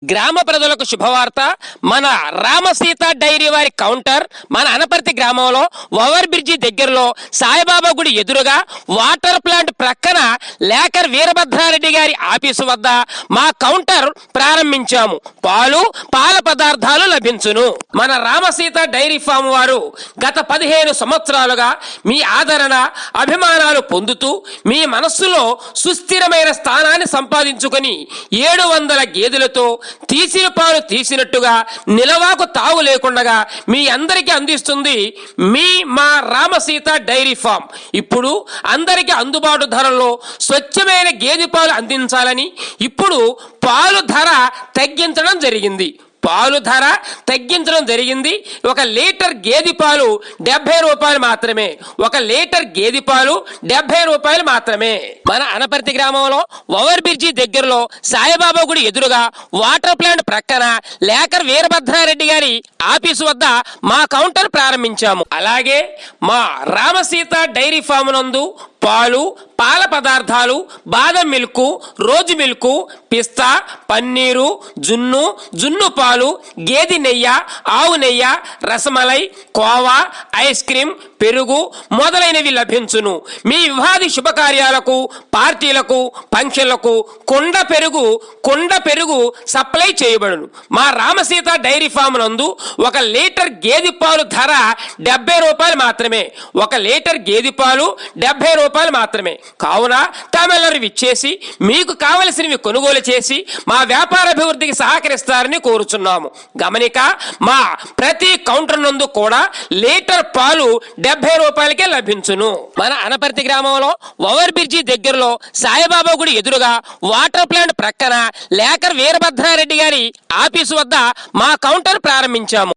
గ్రామ ప్రజలకు శుభవార్త. మన రామసీత డైరీ వారి కౌంటర్ మన అనపర్తి గ్రామంలో ఓవర్ బ్రిడ్జి దగ్గరలో సాయిబాబా గుడి ఎదురుగా వాటర్ ప్లాంట్ ప్రక్కన లేకర్ వీరభద్రారెడ్డి గారి ఆఫీసు వద్ద మా కౌంటర్ ప్రారంభించాము. పాలు పాల పదార్థాలు లభించును. మన రామసీత డైరీ ఫామ్ వారు గత 15 సంవత్సరాలుగా మీ ఆదరణ అభిమానాలు పొందుతూ మీ మనస్సులో సుస్థిరమైన స్థానాన్ని సంపాదించుకొని 700 గేదెలతో తీసిన పాలు తీసినట్టుగా నిలవాకు తావు లేకుండా మీ అందరికీ అందిస్తుంది మా రామసీత డైరీ ఫామ్. ఇప్పుడు అందరికీ అందుబాటు ధరల్లో స్వచ్ఛమైన గేదె పాలు అందించాలని ఇప్పుడు పాలు ధర తగ్గించడం జరిగింది. ఒక లీటర్ గేదె పాలు 70 రూపాయలు మాత్రమే. మన అనపర్తి గ్రామంలో ఓవర్ బ్రిడ్జి దగ్గరలో సాయిబాబా గుడి ఎదురుగా వాటర్ ప్లాంట్ ప్రక్కన లేకర్ వీరభద్రారెడ్డి గారి ఆఫీసు వద్ద మా కౌంటర్ ప్రారంభించాము. అలాగే మా రామసీత డైరీ ఫామ్ నందు పాలు పాల పదార్థాలు బాదం మిల్క్, రోజు మిల్క్, పిస్తా, పన్నీరు, జున్ను పాలు, గేదె నెయ్యి, ఆవు నెయ్యి, రసమలై, కోవా, ఐస్ క్రీం, పెరుగు మొదలైనవి లభించును. మీ వివాహ శుభకార్యాలకు, పార్టీలకు, ఫంక్షన్లకు కొండ పెరుగు సప్లై చేయబడును. మా రామసీత డైరీ ఫామ్ నందు 1 లీటర్ గేదె పాలు ధర 70 రూపాయలు మాత్రమే. 1 లీటర్ గేదె పాలు 70 రూపాయలు మాత్రమే. కావున తమెల్లరూ విచ్చేసి మీకు కావలసినవి కొనుగోలు చేసి మా వ్యాపార అభివృద్ధికి సహకరిస్తారని కోరుచున్నాము. గమనిక, మా ప్రతి కౌంటర్ నందు కూడా లీటర్ పాలు 70 రూపాయలకే లభించును. మన అనపర్తి గ్రామంలో ఓవర్ బ్రిడ్జి దగ్గరలో సాయిబాబా గుడి ఎదురుగా వాటర్ ప్లాంట్ ప్రక్కన లేకర్ వీరభద్రారెడ్డి గారి ఆఫీసు వద్ద మా కౌంటర్ ప్రారంభించాము.